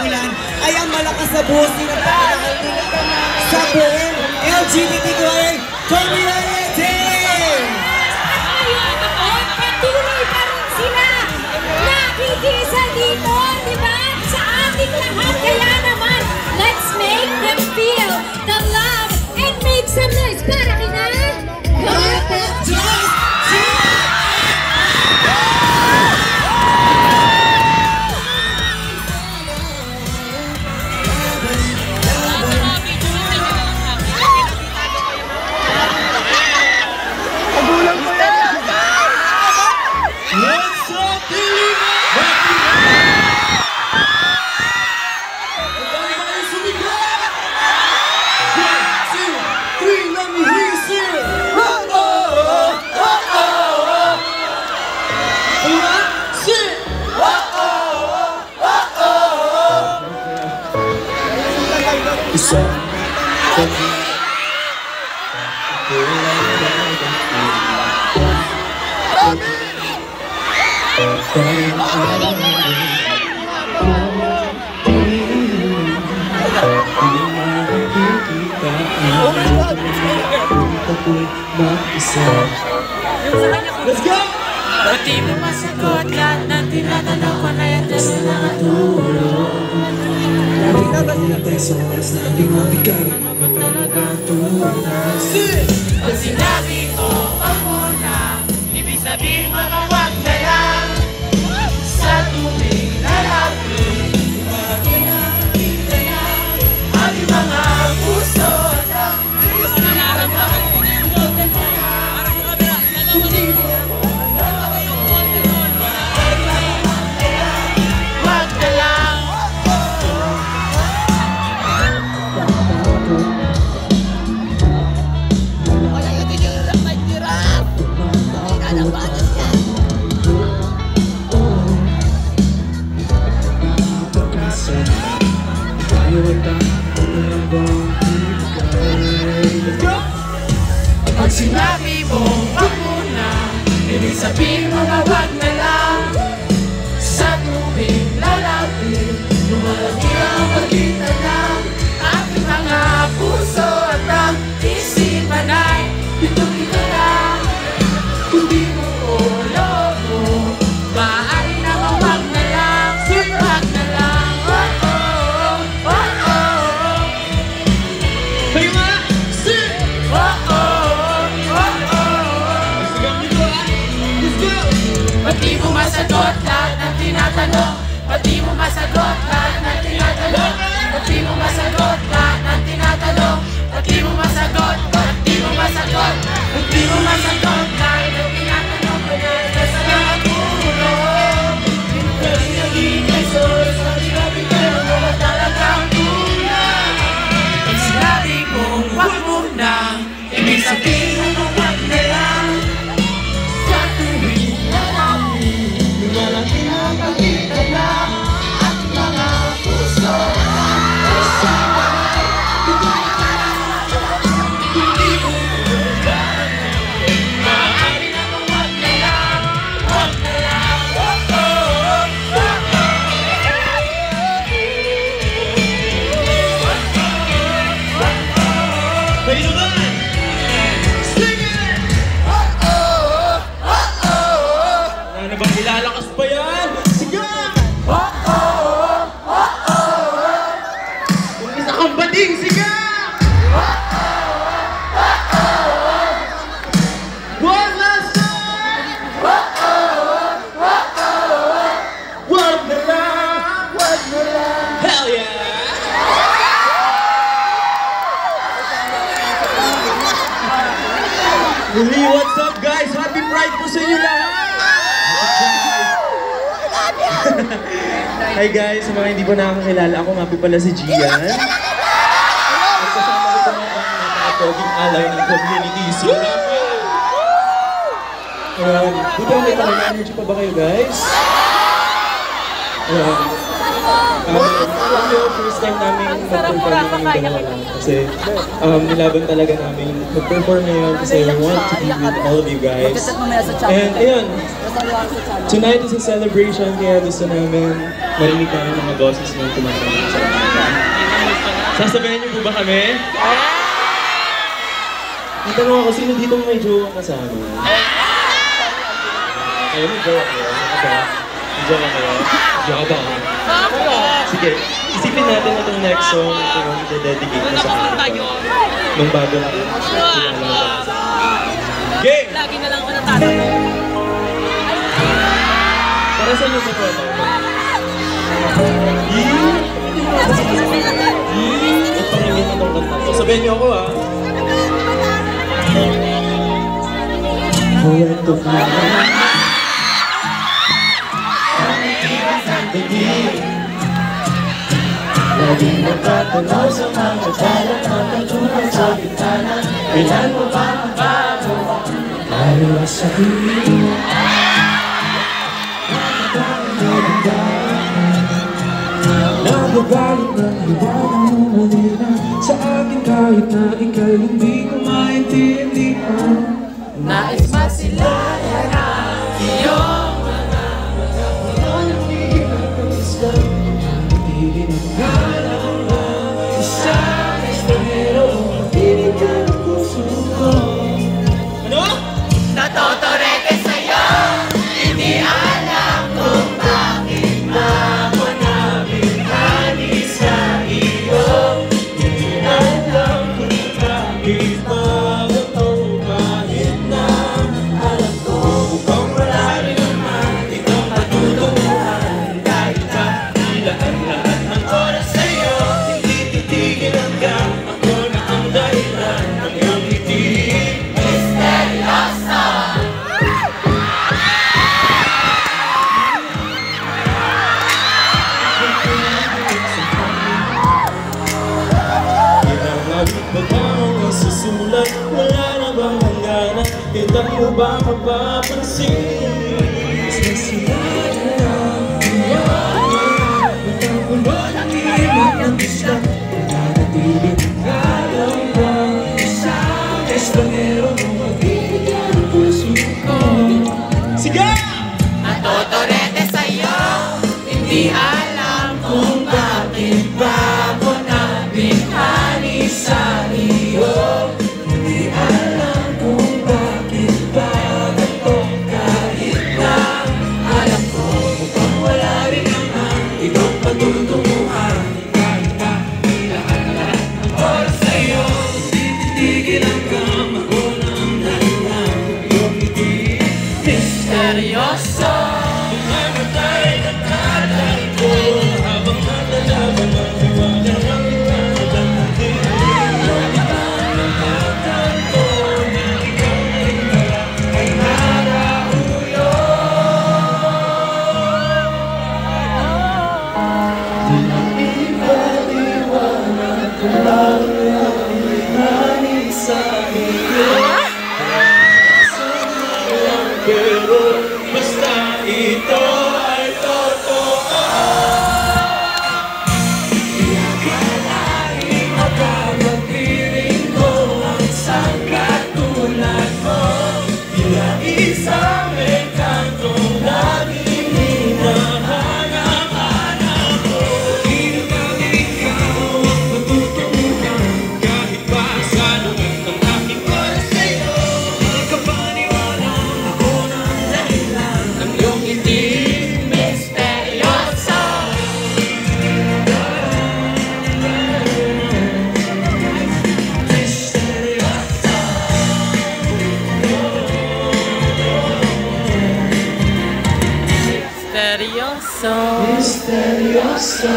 Ulan ay ang malakas na buhos nila sa buong LGBTQIA community! Ngayon, patuloy pa rin sila nakikisa dito, di ba? Sa ating lahat, kaya naman, let's make them feel the love and make some noise para kina Carpet Joyce! Let's go! Pati mo masagot lahat ng tinatanong ko na yan dahil nakatulog. Nakita tayo sa oras na ating mabigay mga talagang tunas. Pag sinabi ko ang muna, ibig sabihin mga wag na lang. Sa tubig na lapit, makakita na ating mga puso na nararamdaman ko na yung golden mo. Hindi mo pag sinabi mo, wag muna, ibig sabihin mga wag na lang. Sa tubig lalapit, lumalaki ang pagkita ng aking mga puso at ang isipan ay dito lang. Kung di mo o loob mo, maaari na wag na lang, wag na lang. Oh oh, oh oh. Kayo nga! Oh oh. Pati mo masagot lahat ng tinatanong. Pati mo masagot lahat ng tinatanong. Pati mo masagot lahat ng tinatanong. Pati mo masagot, pati mo masagot. Pati mo masagot lahat ng tinatanong. Pagkakita sa mga tulong. Pinagkaling naging kay Source. Pati nabigay mo ba talagang tulong. Pag sinabi mo, wag muna, ibig sabihin mo wag na lang. Sa tuwing malaki na pagkita na at mga puso na hindi mo maaari na wag na lang, wag na lang. Oh oh, Kayo naman! Sing it! Ano na bang ilalakas pa yan? Sige! Kung isa kang bading, sige! One last time! Wag na lang! Wag na lang! Hell yeah! Hey, what's up guys? Happy Pride po sa inyo lahat! Hi guys, sa mga hindi po nakakakilala, ako nga po pala si Gian. At kasama ko po mga napakapoging alay ng community. Buti may energy pa ba kayo guys? First time namin mag-perform ng dalawa lang. Kasi nilaban talaga namin mag-perform ngayon kasi we want to be with all of you guys. And ayun, tonight is a celebration kaya gusto namin marinig namin mga boses ng tumatawag sa amin. Sasabihin niyo po ba kami? Natanong ako, sino dito may jowa kasama? Ayun, may jowa kayo? May jowa kayo? Jowa ba? Sige, isipin natin na itong next song ito yung i-dedicate na sa kanila. Nung bago lang. Game! Lagi na lang ako natatanong. Para sa inyo po. Ipangingin itong kanta ko. Sabihin niyo ako ha. Where to fly? Lagi natatanaw sa mga dalat at natulog sa bintana. Kailan mo ba mabago? Lalo sa tingin mo. Nagagalit ng liwanag mo kanina sa akin kahit na ika'y hindi ko maintindihan. Nais masilayan ang iyong mga natotorete sa'yo. Hindi alam kung bakit ako nabinghani sa iyo. Hindi alam kung bakit magato kahit na alam ko mukhang wala rin naman itong patutunguhan. Kahit na ilaan lahat ng oras sa'yo, hindi titigil hanggang ako na ang dahilan ng iyong ngiti. Misteryoso. Pinangawit ba ba ang isusulat? Wala na bang hangganan? Kita mo ba mapapansin? Sa sinayan ang iyong natapulot ang ilang ng isla. Nananatiling alam ba? Isang estranero mo magbibigyan ng puso ko. Sige! Natotorete sa'yo. Hindi alam kung bakit ba ako nabinghani sa iyo. Hindi alam kung bakit ba ganito kahit na alam ko mukhang wala rin naman itong patutunguhan. Kahit na ilaan lahat ng oras sa'yo, hindi titigil hanggang ako na ang dahilan ng iyong ngiti. Misteryoso. Mamatay ng tatay ko habang natalaban ang liwanag ng ikaw at atin. Pero basta ito ay totoo. Di akalain makakatiling ko ang isang katulad mo. Bilang isang engkantong laging hinahanap-hanap ko. Di naman ikaw ang patutunguhan kahit pa sa loob ng aking oras sa'yo. Kapaniwalang ako ng dahilan ng iyong ngiti. Misteryoso. Misteryoso. Misteryoso.